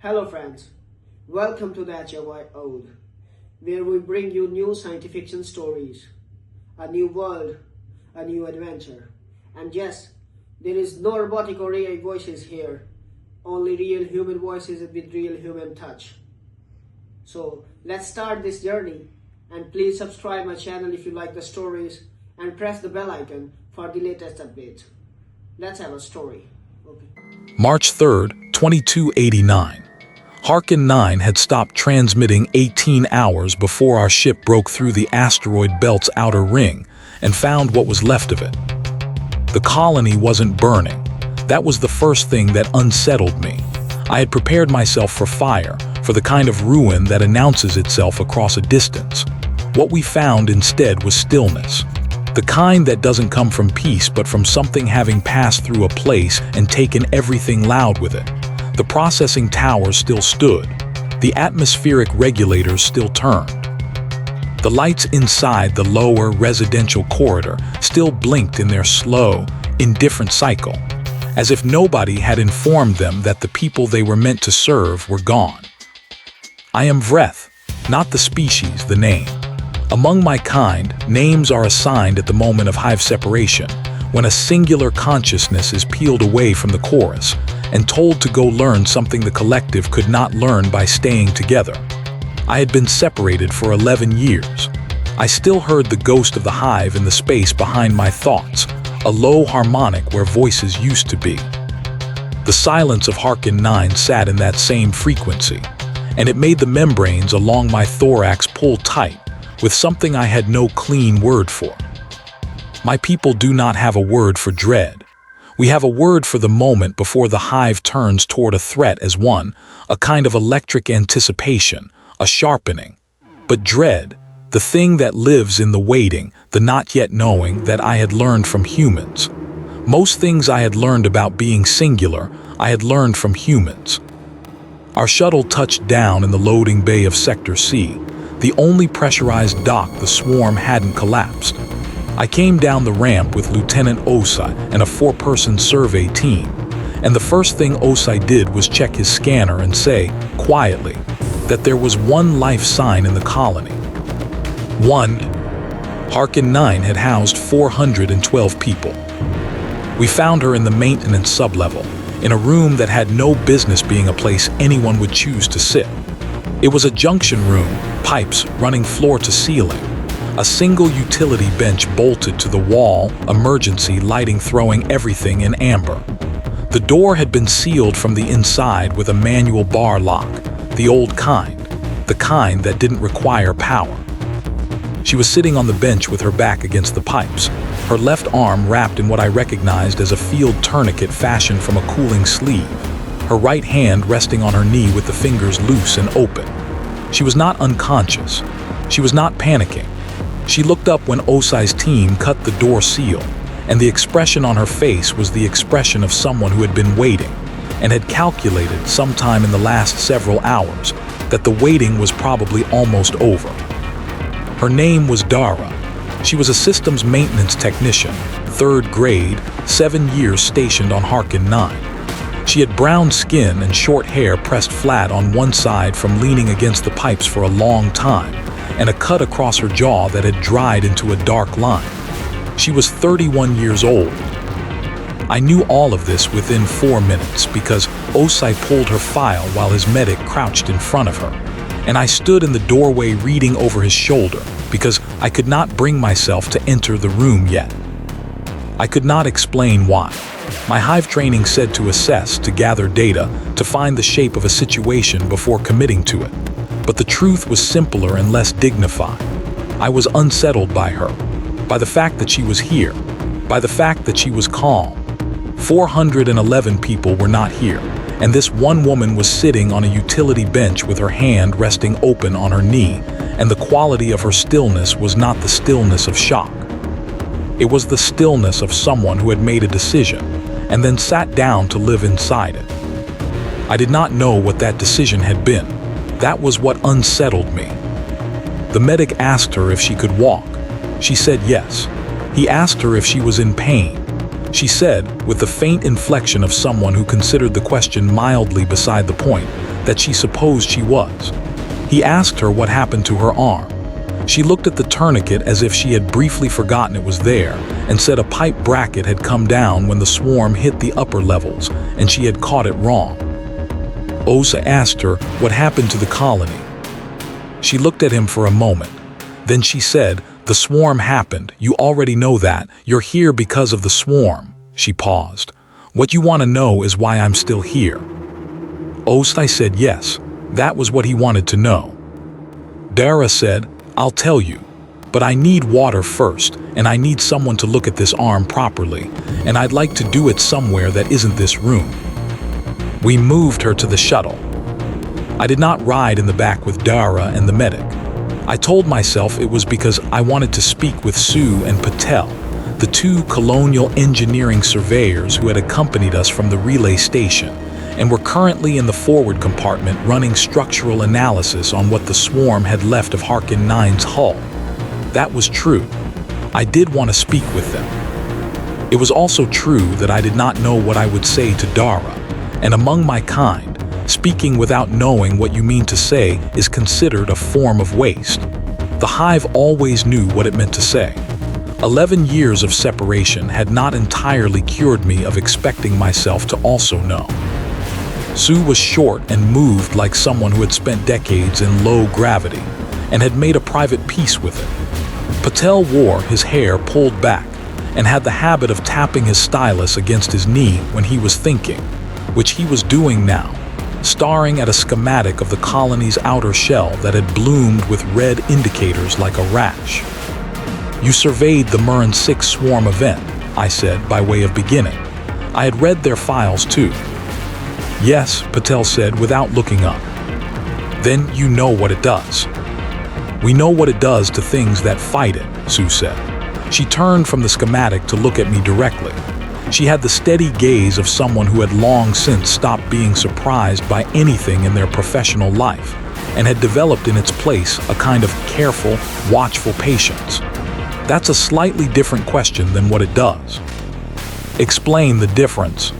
Hello friends, welcome to the HFY Ode, where we bring you new science fiction stories, a new world, a new adventure. And yes, there is no robotic or AI voices here, only real human voices with real human touch. So let's start this journey, and please subscribe my channel if you like the stories and press the bell icon for the latest updates. Let's have a story. Okay. March 3rd, 2289. Harkin 9 had stopped transmitting 18 hours before our ship broke through the asteroid belt's outer ring and found what was left of it. The colony wasn't burning. That was the first thing that unsettled me. I had prepared myself for fire, for the kind of ruin that announces itself across a distance. What we found instead was stillness. The kind that doesn't come from peace but from something having passed through a place and taken everything loud with it. The processing towers still stood. The atmospheric regulators still turned. The lights inside the lower residential corridor still blinked in their slow, indifferent cycle, as if nobody had informed them that the people they were meant to serve were gone. I am Vreth, not the species, the name. Among my kind, names are assigned at the moment of hive separation, when a singular consciousness is peeled away from the chorus and told to go learn something the collective could not learn by staying together. I had been separated for 11 years. I still heard the ghost of the hive in the space behind my thoughts, a low harmonic where voices used to be. The silence of Harkin 9 sat in that same frequency, and it made the membranes along my thorax pull tight with something I had no clean word for. My people do not have a word for dread. We have a word for the moment before the hive turns toward a threat as one, a kind of electric anticipation, a sharpening. But dread, the thing that lives in the waiting, the not yet knowing that I had learned from humans. Most things I had learned about being singular, I had learned from humans. Our shuttle touched down in the loading bay of Sector C, the only pressurized dock the swarm hadn't collapsed. I came down the ramp with Lieutenant Osai and a 4-person survey team, and the first thing Osai did was check his scanner and say, quietly, that there was one life sign in the colony. One. Harkin 9 had housed 412 people. We found her in the maintenance sublevel, in a room that had no business being a place anyone would choose to sit. It was a junction room, pipes running floor to ceiling. A single utility bench bolted to the wall, emergency lighting throwing everything in amber. The door had been sealed from the inside with a manual bar lock, the old kind, the kind that didn't require power. She was sitting on the bench with her back against the pipes, her left arm wrapped in what I recognized as a field tourniquet fashioned from a cooling sleeve, her right hand resting on her knee with the fingers loose and open. She was not unconscious. She was not panicking. She looked up when Osai's team cut the door seal, and the expression on her face was the expression of someone who had been waiting and had calculated sometime in the last several hours that the waiting was probably almost over. Her name was Dara. She was a systems maintenance technician, 3rd grade, 7 years stationed on Harkin 9. She had brown skin and short hair pressed flat on one side from leaning against the pipes for a long time, and a cut across her jaw that had dried into a dark line. She was 31 years old. I knew all of this within 4 minutes because Osai pulled her file while his medic crouched in front of her, and I stood in the doorway reading over his shoulder because I could not bring myself to enter the room yet. I could not explain why. My hive training said to assess, to gather data, to find the shape of a situation before committing to it. But the truth was simpler and less dignified. I was unsettled by her, by the fact that she was here, by the fact that she was calm. 411 people were not here, and this one woman was sitting on a utility bench with her hand resting open on her knee, and the quality of her stillness was not the stillness of shock. It was the stillness of someone who had made a decision, and then sat down to live inside it. I did not know what that decision had been. That was what unsettled me. The medic asked her if she could walk. She said yes. He asked her if she was in pain. She said, with the faint inflection of someone who considered the question mildly beside the point, that she supposed she was. He asked her what happened to her arm. She looked at the tourniquet as if she had briefly forgotten it was there, and said a pipe bracket had come down when the swarm hit the upper levels, and she had caught it wrong. Osa asked her what happened to the colony. She looked at him for a moment. Then she said, "The swarm happened. You already know that. You're here because of the swarm." She paused. "What you want to know is why I'm still here." Osai said yes. That was what he wanted to know. Dara said, "I'll tell you, but I need water first, and I need someone to look at this arm properly, and I'd like to do it somewhere that isn't this room." We moved her to the shuttle. I did not ride in the back with Dara and the medic. I told myself it was because I wanted to speak with Sue and Patel, the two colonial engineering surveyors who had accompanied us from the relay station, and were currently in the forward compartment running structural analysis on what the swarm had left of Harkin 9's hull. That was true. I did want to speak with them. It was also true that I did not know what I would say to Dara, and among my kind, speaking without knowing what you mean to say is considered a form of waste. The hive always knew what it meant to say. 11 years of separation had not entirely cured me of expecting myself to also know. Sue was short and moved like someone who had spent decades in low gravity and had made a private peace with it. Patel wore his hair pulled back and had the habit of tapping his stylus against his knee when he was thinking, which he was doing now, staring at a schematic of the colony's outer shell that had bloomed with red indicators like a rash. "You surveyed the Murren 6 swarm event," I said by way of beginning. I had read their files too. "Yes," Patel said without looking up. "Then you know what it does." "We know what it does to things that fight it," Sue said. She turned from the schematic to look at me directly. She had the steady gaze of someone who had long since stopped being surprised by anything in their professional life and had developed in its place a kind of careful, watchful patience. "That's a slightly different question than what it does." "Explain the difference."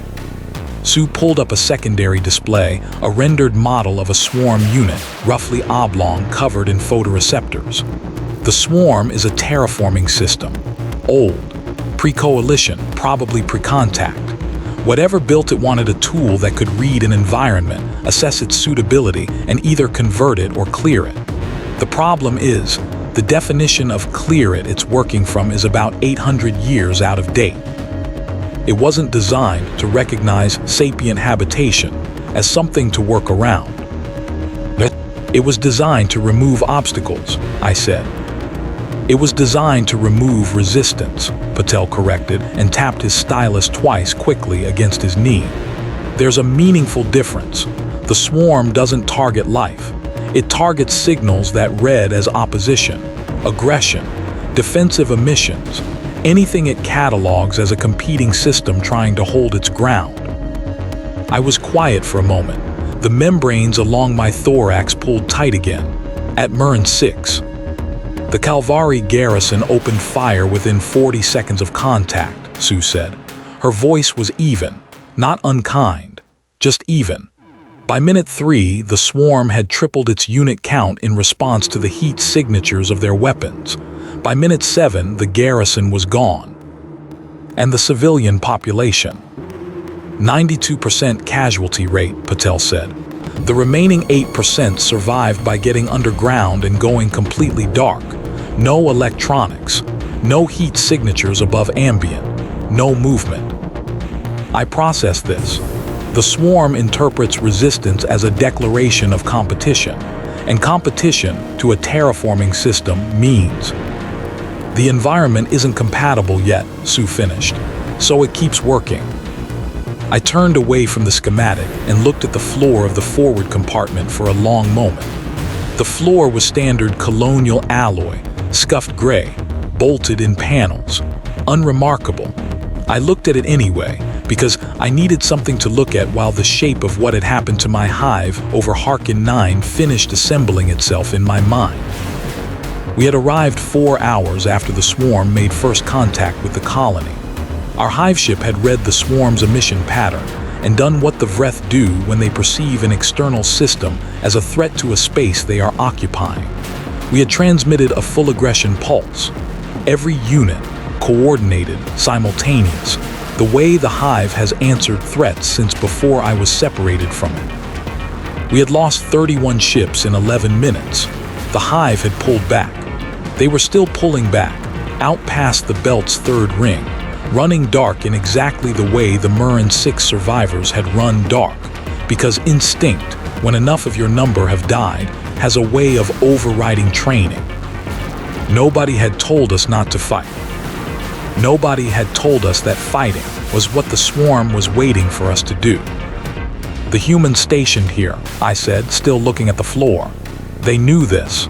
Sue pulled up a secondary display, a rendered model of a swarm unit, roughly oblong, covered in photoreceptors. The swarm is a terraforming system. Old. Pre-coalition, probably pre-contact. Whatever built it wanted a tool that could read an environment, assess its suitability, and either convert it or clear it. The problem is, the definition of clear it's working from is about 800 years out of date. It wasn't designed to recognize sapient habitation as something to work around. It was designed to remove obstacles, I said. It was designed to remove resistance, Patel corrected and tapped his stylus twice quickly against his knee. There's a meaningful difference. The swarm doesn't target life. It targets signals that read as opposition, aggression, defensive emissions, anything it catalogs as a competing system trying to hold its ground. I was quiet for a moment. The membranes along my thorax pulled tight again. At Murren 6. The Calvary garrison opened fire within 40 seconds of contact, Sue said. Her voice was even, not unkind, just even. By minute 3, the swarm had tripled its unit count in response to the heat signatures of their weapons. By minute 7, the garrison was gone. And the civilian population. 92% casualty rate, Patel said. The remaining 8% survived by getting underground and going completely dark. No electronics, no heat signatures above ambient, no movement. I processed this. The swarm interprets resistance as a declaration of competition, and competition to a terraforming system means the environment isn't compatible yet, Sue finished, so it keeps working. I turned away from the schematic and looked at the floor of the forward compartment for a long moment. The floor was standard colonial alloy, scuffed gray, bolted in panels, unremarkable. I looked at it anyway, because I needed something to look at while the shape of what had happened to my hive over Harkin 9 finished assembling itself in my mind. We had arrived 4 hours after the swarm made first contact with the colony. Our hive ship had read the swarm's emission pattern and done what the Vreth do when they perceive an external system as a threat to a space they are occupying. We had transmitted a full aggression pulse. Every unit, coordinated, simultaneous, the way the Hive has answered threats since before I was separated from it. We had lost 31 ships in 11 minutes. The Hive had pulled back. They were still pulling back, out past the belt's third ring, running dark in exactly the way the Murren 6 survivors had run dark, because instinct, when enough of your number have died, has a way of overriding training. Nobody had told us not to fight. Nobody had told us that fighting was what the swarm was waiting for us to do. The humans stationed here, I said, still looking at the floor. They knew this.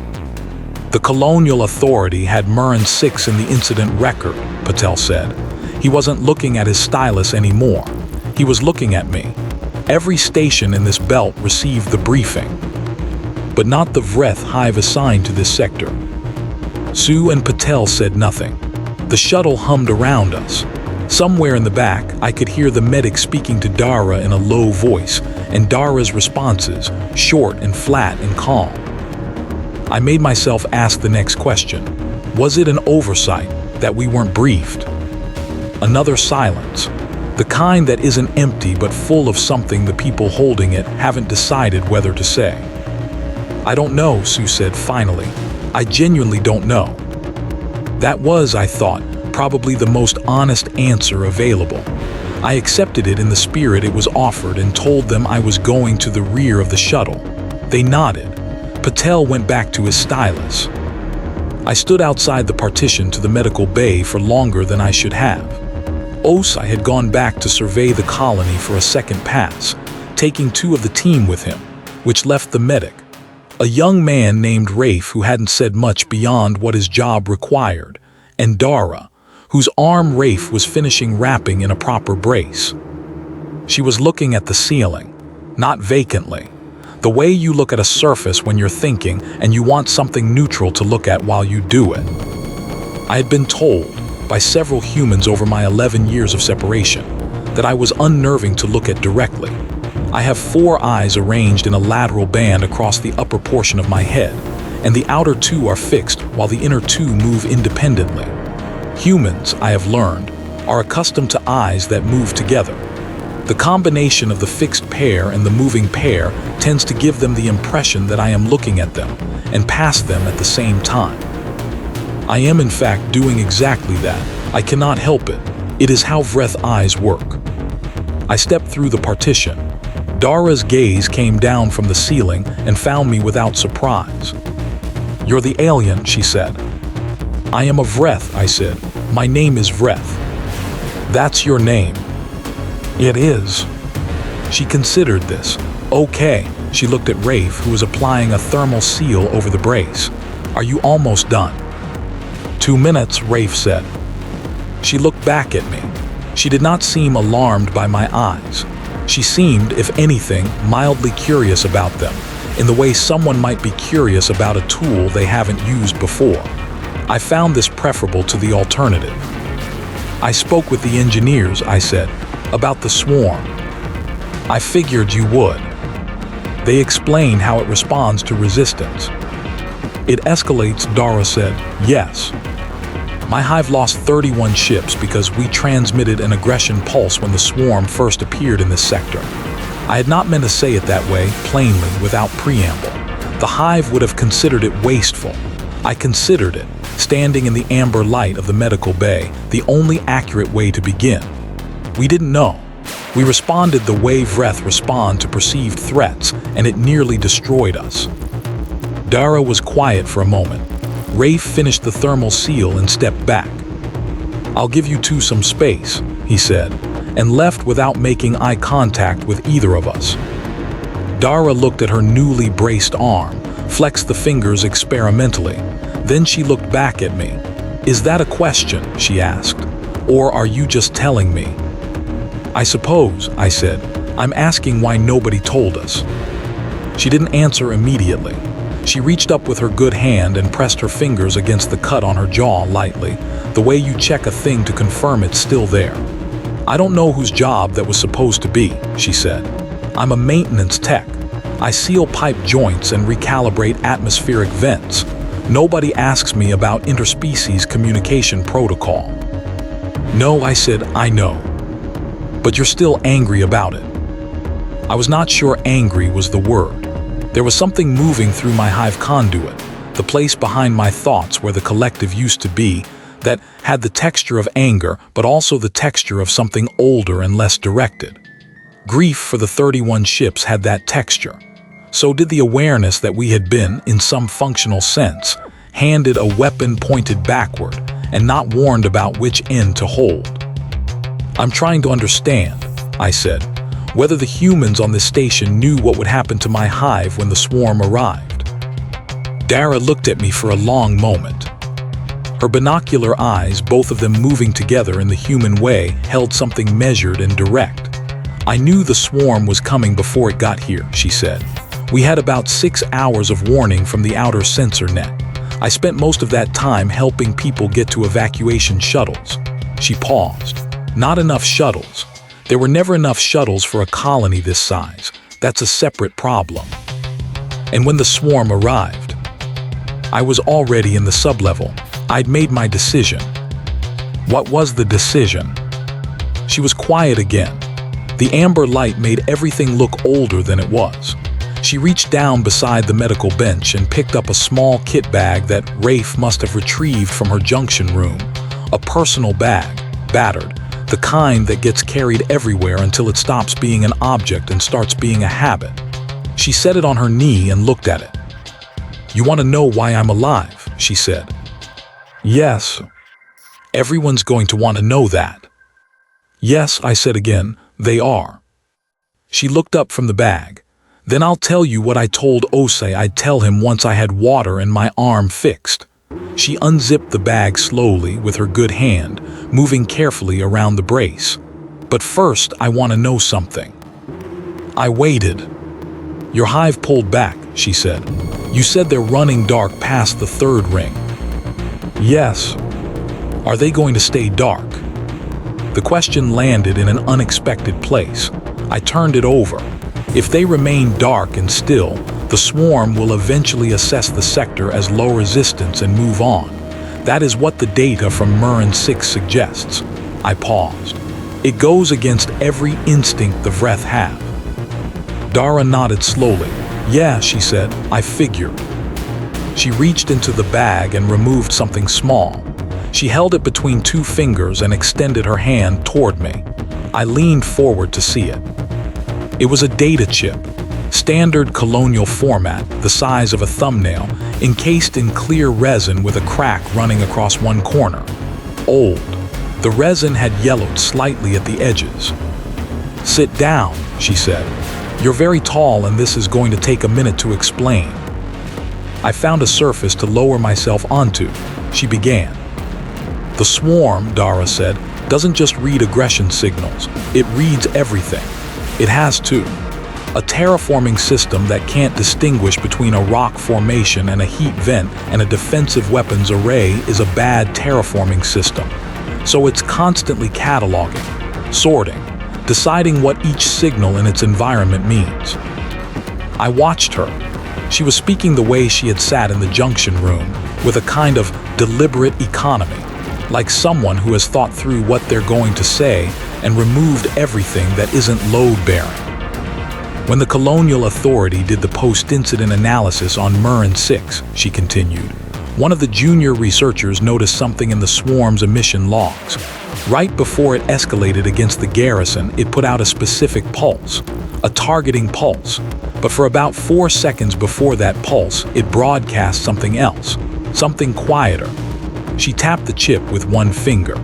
The colonial authority had Murren 6 in the incident record, Patel said. He wasn't looking at his stylus anymore. He was looking at me. Every station in this belt received the briefing, but not the Vreth Hive assigned to this sector. Sue and Patel said nothing. The shuttle hummed around us. Somewhere in the back, I could hear the medic speaking to Dara in a low voice, and Dara's responses, short and flat and calm. I made myself ask the next question. Was it an oversight that we weren't briefed? Another silence. The kind that isn't empty but full of something the people holding it haven't decided whether to say. I don't know, Sue said finally. I genuinely don't know. That was, I thought, probably the most honest answer available. I accepted it in the spirit it was offered and told them I was going to the rear of the shuttle. They nodded. Patel went back to his stylus. I stood outside the partition to the medical bay for longer than I should have. Osai had gone back to survey the colony for a second pass, taking 2 of the team with him, which left the medic, a young man named Rafe who hadn't said much beyond what his job required, and Dara, whose arm Rafe was finishing wrapping in a proper brace. She was looking at the ceiling, not vacantly, the way you look at a surface when you're thinking and you want something neutral to look at while you do it. I had been told, by several humans over my 11 years of separation, that I was unnerving to look at directly. I have 4 eyes arranged in a lateral band across the upper portion of my head, and the outer 2 are fixed while the inner 2 move independently. Humans, I have learned, are accustomed to eyes that move together. The combination of the fixed pair and the moving pair tends to give them the impression that I am looking at them and past them at the same time. I am in fact doing exactly that. I cannot help it. It is how Vreth eyes work. I stepped through the partition. Dara's gaze came down from the ceiling and found me without surprise. "You're the alien," she said. "I am a Vreth," I said. "My name is Vreth." "That's your name." "It is." She considered this. "Okay." She looked at Rafe, who was applying a thermal seal over the brace. "Are you almost done?" 2 minutes, Rafe said. She looked back at me. She did not seem alarmed by my eyes. She seemed, if anything, mildly curious about them, in the way someone might be curious about a tool they haven't used before. I found this preferable to the alternative. "I spoke with the engineers," I said, "about the swarm." "I figured you would. They explain how it responds to resistance." "It escalates," Dara said. "Yes. My hive lost 31 ships because we transmitted an aggression pulse when the swarm first appeared in this sector. I had not meant to say it that way, plainly, without preamble. The hive would have considered it wasteful. I considered it, standing in the amber light of the medical bay, the only accurate way to begin. We didn't know. We responded the way Vreth respond to perceived threats, and it nearly destroyed us. Dara was quiet for a moment. Rafe finished the thermal seal and stepped back. "I'll give you 2 some space," he said, and left without making eye contact with either of us. Dara looked at her newly braced arm, flexed the fingers experimentally. Then she looked back at me. "Is that a question?" she asked. "Or are you just telling me?" "I suppose," I said. "I'm asking why nobody told us." She didn't answer immediately. She reached up with her good hand and pressed her fingers against the cut on her jaw lightly, the way you check a thing to confirm it's still there. I don't know whose job that was supposed to be, she said. I'm a maintenance tech. I seal pipe joints and recalibrate atmospheric vents. Nobody asks me about interspecies communication protocol. No, I said, I know. But you're still angry about it. I was not sure angry was the word. There was something moving through my hive conduit, the place behind my thoughts where the collective used to be, that had the texture of anger, but also the texture of something older and less directed. Grief for the 31 ships had that texture. So did the awareness that we had been, in some functional sense, handed a weapon pointed backward and not warned about which end to hold. I'm trying to understand, I said, whether the humans on this station knew what would happen to my hive when the swarm arrived. Dara looked at me for a long moment. Her binocular eyes, both of them moving together in the human way, held something measured and direct. I knew the swarm was coming before it got here, she said. We had about 6 hours of warning from the outer sensor net. I spent most of that time helping people get to evacuation shuttles. She paused. Not enough shuttles. There were never enough shuttles for a colony this size. That's a separate problem. And when the swarm arrived, I was already in the sublevel. I'd made my decision. What was the decision? She was quiet again. The amber light made everything look older than it was. She reached down beside the medical bench and picked up a small kit bag that Rafe must have retrieved from her junction room. A personal bag, battered, the kind that gets carried everywhere until it stops being an object and starts being a habit. She set it on her knee and looked at it. You want to know why I'm alive, she said. Yes. Everyone's going to want to know that. Yes, I said again, they are. She looked up from the bag. Then I'll tell you what I told Osei I'd tell him once I had water and my arm fixed. She unzipped the bag slowly with her good hand, moving carefully around the brace. But first, I want to know something. I waited. Your hive pulled back, she said. You said they're running dark past the 3rd ring. Yes. Are they going to stay dark? The question landed in an unexpected place. I turned it over. If they remain dark and still, the swarm will eventually assess the sector as low resistance and move on. That is what the data from Murin 6 suggests. I paused. It goes against every instinct the Vreth have. Dara nodded slowly. Yeah, she said, I figured. She reached into the bag and removed something small. She held it between 2 fingers and extended her hand toward me. I leaned forward to see it. It was a data chip, standard colonial format, the size of a thumbnail, encased in clear resin with a crack running across one corner. Old. The resin had yellowed slightly at the edges. Sit down, she said. You're very tall and this is going to take a minute to explain. I found a surface to lower myself onto. She began. The swarm, Dara said, doesn't just read aggression signals. It reads everything. It has to. A terraforming system that can't distinguish between a rock formation and a heat vent and a defensive weapons array is a bad terraforming system. So it's constantly cataloging, sorting, deciding what each signal in its environment means. I watched her. She was speaking the way she had sat in the junction room, with a kind of deliberate economy, like someone who has thought through what they're going to say and removed everything that isn't load-bearing. When the Colonial Authority did the post-incident analysis on Murin 6, she continued, one of the junior researchers noticed something in the swarm's emission logs. Right before it escalated against the garrison, it put out a specific pulse, a targeting pulse. But for about 4 seconds before that pulse, it broadcast something else, something quieter. She tapped the chip with one finger.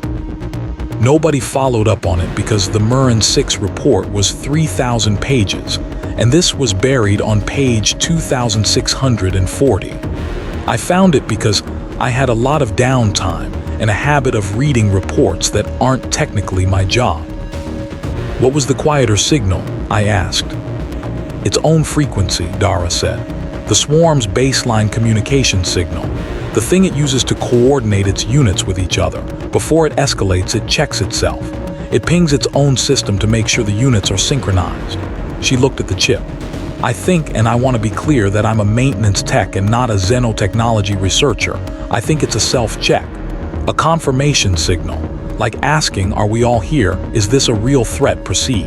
Nobody followed up on it because the Murin 6 report was 3,000 pages, and this was buried on page 2,640. I found it because I had a lot of downtime and a habit of reading reports that aren't technically my job. What was the quieter signal? I asked. Its own frequency, Dara said. The swarm's baseline communication signal. The thing it uses to coordinate its units with each other. Before it escalates, it checks itself. It pings its own system to make sure the units are synchronized. She looked at the chip. I think, and I want to be clear, that I'm a maintenance tech and not a xenotechnology researcher. I think it's a self-check. A confirmation signal, like asking, are we all here? Is this a real threat? Proceed.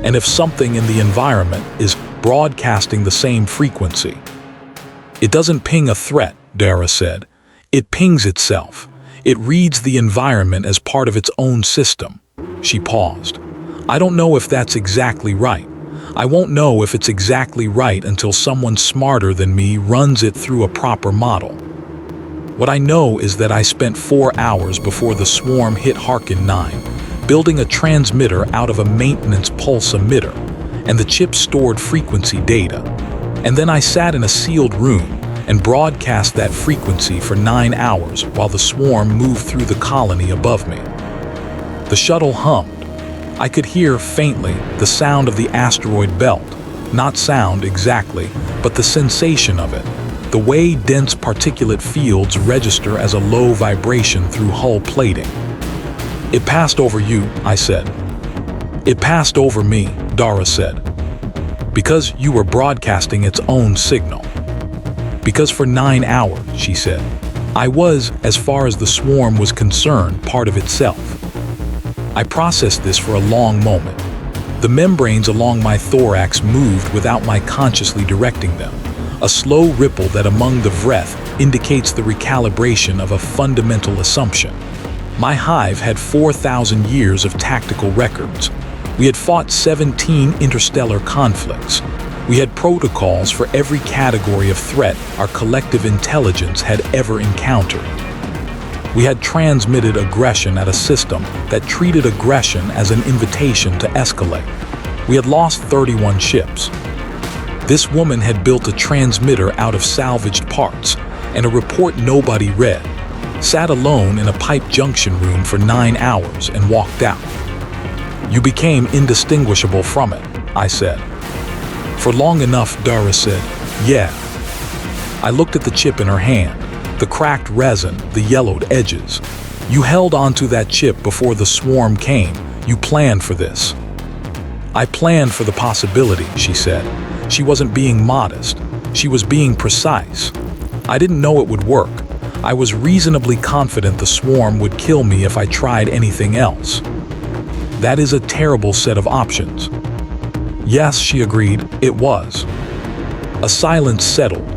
And if something in the environment is broadcasting the same frequency. It doesn't ping a threat, Dara said. It pings itself. It reads the environment as part of its own system. She paused. I don't know if that's exactly right. I won't know if it's exactly right until someone smarter than me runs it through a proper model. What I know is that I spent 4 hours before the swarm hit Harkin 9, building a transmitter out of a maintenance pulse emitter, and the chip stored frequency data. And then I sat in a sealed room and broadcast that frequency for 9 hours while the swarm moved through the colony above me. The shuttle hummed. I could hear faintly the sound of the asteroid belt. Not sound exactly, but the sensation of it. The way dense particulate fields register as a low vibration through hull plating. It passed over you, I said. It passed over me, Dara said. Because you were broadcasting its own signal. Because for 9 hours, she said, I was, as far as the swarm was concerned, part of itself. I processed this for a long moment. The membranes along my thorax moved without my consciously directing them. A slow ripple that among the breath indicates the recalibration of a fundamental assumption. My hive had 4,000 years of tactical records. We had fought 17 interstellar conflicts. We had protocols for every category of threat our collective intelligence had ever encountered. We had transmitted aggression at a system that treated aggression as an invitation to escalate. We had lost 31 ships. This woman had built a transmitter out of salvaged parts, and a report nobody read, sat alone in a pipe junction room for 9 hours and walked out. You became indistinguishable from it, I said. For long enough, Dara said, yeah. I looked at the chip in her hand, the cracked resin, the yellowed edges. You held onto that chip before the swarm came. You planned for this. I planned for the possibility, she said. She wasn't being modest. She was being precise. I didn't know it would work. I was reasonably confident the swarm would kill me if I tried anything else. That is a terrible set of options. Yes, she agreed, it was. A silence settled.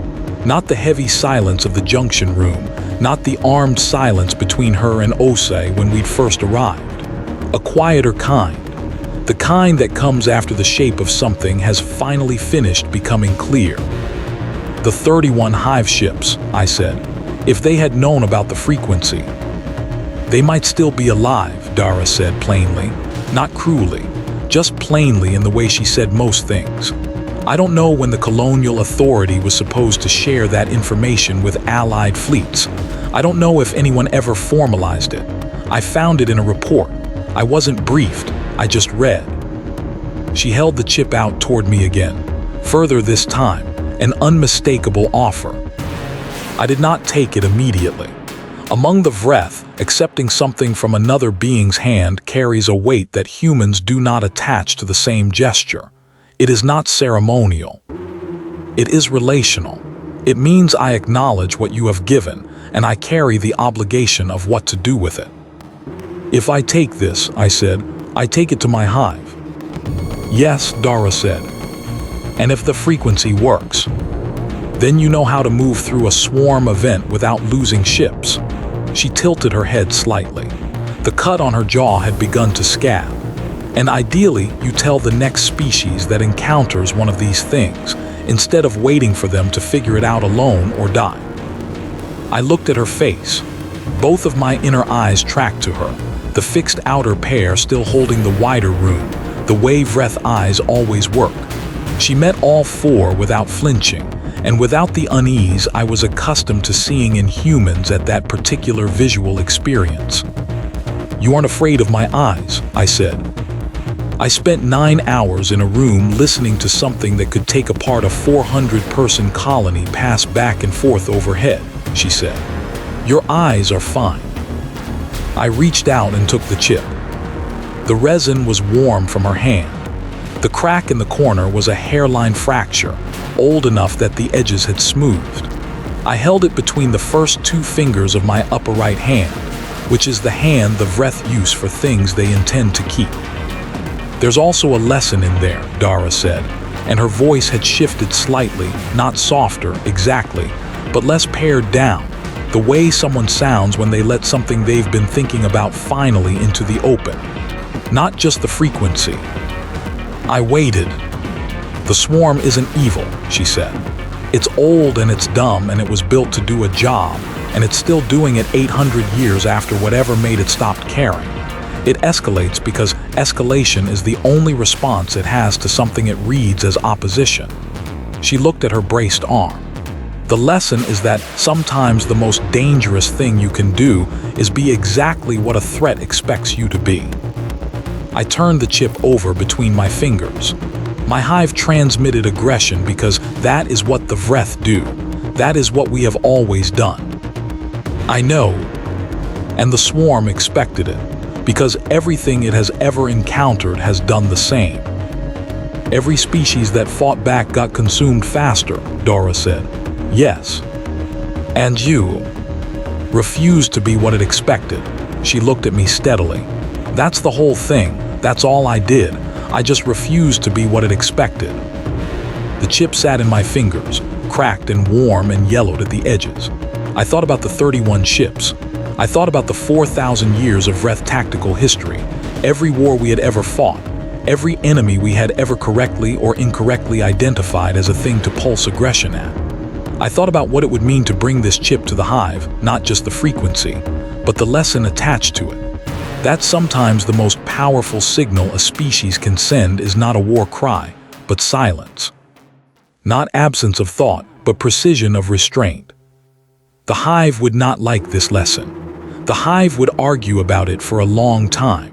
Not the heavy silence of the junction room, not the armed silence between her and Osei when we'd first arrived. A quieter kind. The kind that comes after the shape of something has finally finished becoming clear. The 31 hive ships, I said, if they had known about the frequency. They might still be alive, Dara said plainly, not cruelly, just plainly in the way she said most things. I don't know when the colonial authority was supposed to share that information with allied fleets. I don't know if anyone ever formalized it. I found it in a report. I wasn't briefed, I just read. She held the chip out toward me again. Further this time, an unmistakable offer. I did not take it immediately. Among the Vreth, accepting something from another being's hand carries a weight that humans do not attach to the same gesture. It is not ceremonial. It is relational. It means I acknowledge what you have given, and I carry the obligation of what to do with it. If I take this, I said, I take it to my hive. Yes, Dara said. And if the frequency works, then you know how to move through a swarm event without losing ships. She tilted her head slightly. The cut on her jaw had begun to scab. And ideally, you tell the next species that encounters one of these things, instead of waiting for them to figure it out alone or die. I looked at her face. Both of my inner eyes tracked to her, the fixed outer pair still holding the wider room, the way Vreth eyes always work. She met all four without flinching, and without the unease I was accustomed to seeing in humans at that particular visual experience. You aren't afraid of my eyes, I said. I spent 9 hours in a room listening to something that could take apart a 400-person colony pass back and forth overhead, she said. Your eyes are fine. I reached out and took the chip. The resin was warm from her hand. The crack in the corner was a hairline fracture, old enough that the edges had smoothed. I held it between the first 2 fingers of my upper right hand, which is the hand the Vreth use for things they intend to keep. There's also a lesson in there, Dara said, and her voice had shifted slightly, not softer, exactly, but less pared down, the way someone sounds when they let something they've been thinking about finally into the open. Not just the frequency. I waited. The swarm isn't evil, she said. It's old and it's dumb and it was built to do a job, and it's still doing it 800 years after whatever made it stop caring. It escalates because escalation is the only response it has to something it reads as opposition. She looked at her braced arm. The lesson is that sometimes the most dangerous thing you can do is be exactly what a threat expects you to be. I turned the chip over between my fingers. My hive transmitted aggression because that is what the Vreth do. That is what we have always done. I know. And the swarm expected it, because everything it has ever encountered has done the same. Every species that fought back got consumed faster, Dora said. Yes. And you refused to be what it expected. She looked at me steadily. That's the whole thing. That's all I did. I just refused to be what it expected. The chip sat in my fingers, cracked and warm and yellowed at the edges. I thought about the 31 ships. I thought about the 4,000 years of Vreth tactical history, every war we had ever fought, every enemy we had ever correctly or incorrectly identified as a thing to pulse aggression at. I thought about what it would mean to bring this chip to the hive, not just the frequency, but the lesson attached to it. That sometimes the most powerful signal a species can send is not a war cry, but silence. Not absence of thought, but precision of restraint. The hive would not like this lesson. The hive would argue about it for a long time.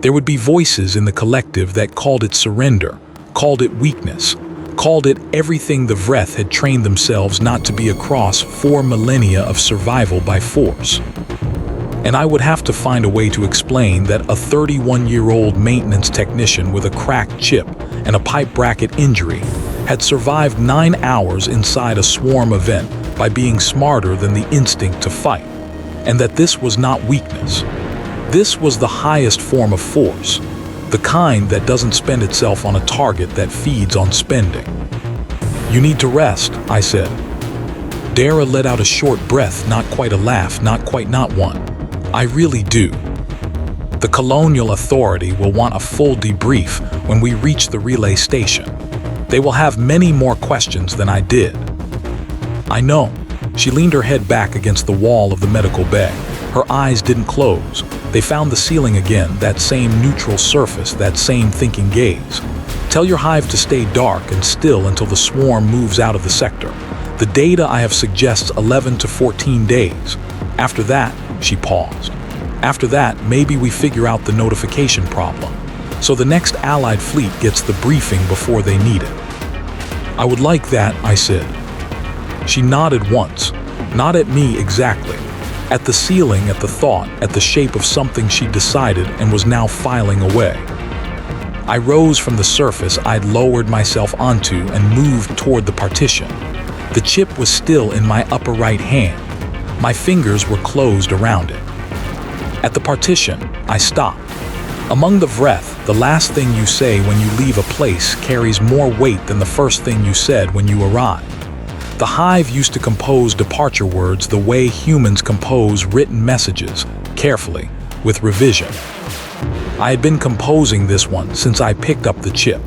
There would be voices in the collective that called it surrender, called it weakness, called it everything the Vreth had trained themselves not to be across 4 millennia of survival by force. And I would have to find a way to explain that a 31-year-old maintenance technician with a cracked chip and a pipe bracket injury had survived 9 hours inside a swarm event by being smarter than the instinct to fight, and that this was not weakness. This was the highest form of force, the kind that doesn't spend itself on a target that feeds on spending. You need to rest, I said. Dara let out a short breath, not quite a laugh, not one. I really do. The colonial authority will want a full debrief when we reach the relay station. They will have many more questions than I did. I know. She leaned her head back against the wall of the medical bay. Her eyes didn't close. They found the ceiling again, that same neutral surface, that same thinking gaze. Tell your hive to stay dark and still until the swarm moves out of the sector. The data I have suggests 11 to 14 days. After that, she paused. After that, maybe we figure out the notification problem, so the next Allied fleet gets the briefing before they need it. I would like that, I said. She nodded once, not at me exactly, at the ceiling, at the thought, at the shape of something she'd decided and was now filing away. I rose from the surface I'd lowered myself onto and moved toward the partition. The chip was still in my upper right hand. My fingers were closed around it. At the partition, I stopped. Among the Vreth, the last thing you say when you leave a place carries more weight than the first thing you said when you arrive. The hive used to compose departure words the way humans compose written messages, carefully, with revision. I had been composing this one since I picked up the chip.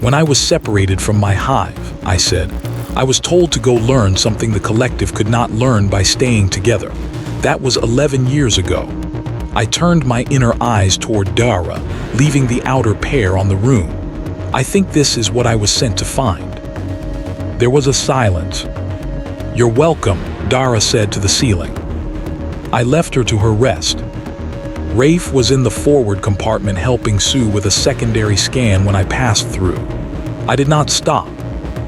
When I was separated from my hive, I said, I was told to go learn something the collective could not learn by staying together. That was 11 years ago. I turned my inner eyes toward Dara, leaving the outer pair on the room. I think this is what I was sent to find. There was a silence. You're welcome, Dara said to the ceiling. I left her to her rest. Rafe was in the forward compartment helping Sue with a secondary scan when I passed through. I did not stop.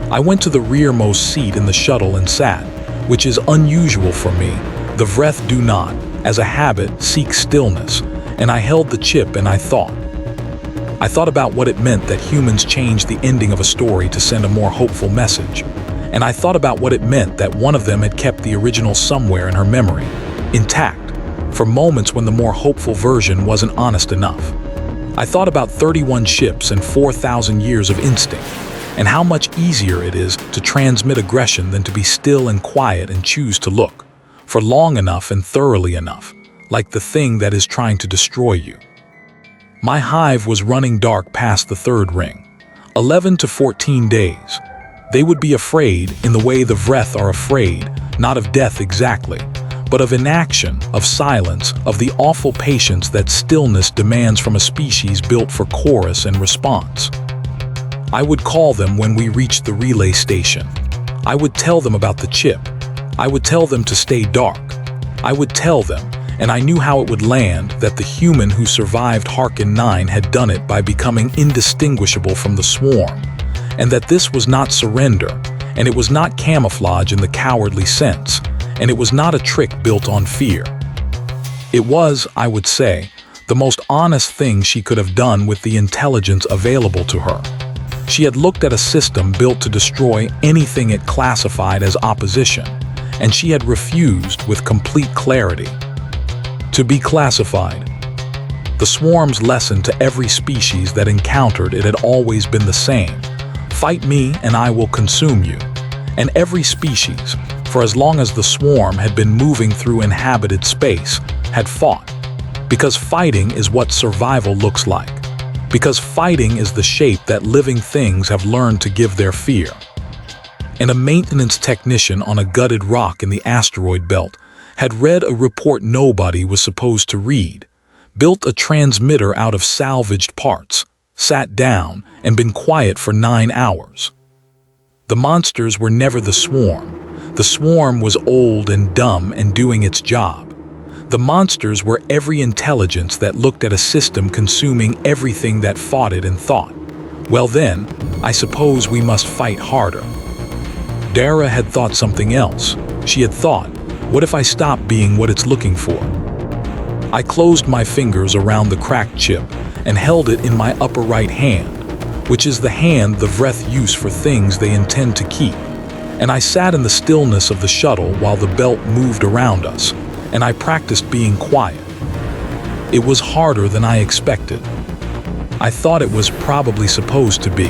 I went to the rearmost seat in the shuttle and sat, which is unusual for me. The Vreth do not, as a habit, seek stillness, and I held the chip and I thought. I thought about what it meant that humans changed the ending of a story to send a more hopeful message. And I thought about what it meant that one of them had kept the original somewhere in her memory, intact, for moments when the more hopeful version wasn't honest enough. I thought about 31 ships and 4,000 years of instinct, and how much easier it is to transmit aggression than to be still and quiet and choose to look, for long enough and thoroughly enough, like the thing that is trying to destroy you. My hive was running dark past the third ring, 11 to 14 days. They would be afraid in the way the Vreth are afraid, not of death exactly, but of inaction, of silence, of the awful patience that stillness demands from a species built for chorus and response. I would call them when we reached the relay station. I would tell them about the chip. I would tell them to stay dark. I would tell them, and I knew how it would land, that the human who survived Harkin 9 had done it by becoming indistinguishable from the swarm, and that this was not surrender, and it was not camouflage in the cowardly sense, and it was not a trick built on fear. It was, I would say, the most honest thing she could have done with the intelligence available to her. She had looked at a system built to destroy anything it classified as opposition, and she had refused with complete clarity to be classified. The swarm's lesson to every species that encountered it had always been the same: fight me and I will consume you. And every species, for as long as the swarm had been moving through inhabited space, had fought. Because fighting is what survival looks like. Because fighting is the shape that living things have learned to give their fear. And a maintenance technician on a gutted rock in the asteroid belt had read a report nobody was supposed to read, built a transmitter out of salvaged parts, sat down, and been quiet for 9 hours. The monsters were never the swarm. The swarm was old and dumb and doing its job. The monsters were every intelligence that looked at a system consuming everything that fought it and thought, well then, I suppose we must fight harder. Dara had thought something else. She had thought, what if I stop being what it's looking for? I closed my fingers around the cracked chip and held it in my upper right hand, which is the hand the Vreth use for things they intend to keep. And I sat in the stillness of the shuttle while the belt moved around us, and I practiced being quiet. It was harder than I expected. I thought it was probably supposed to be.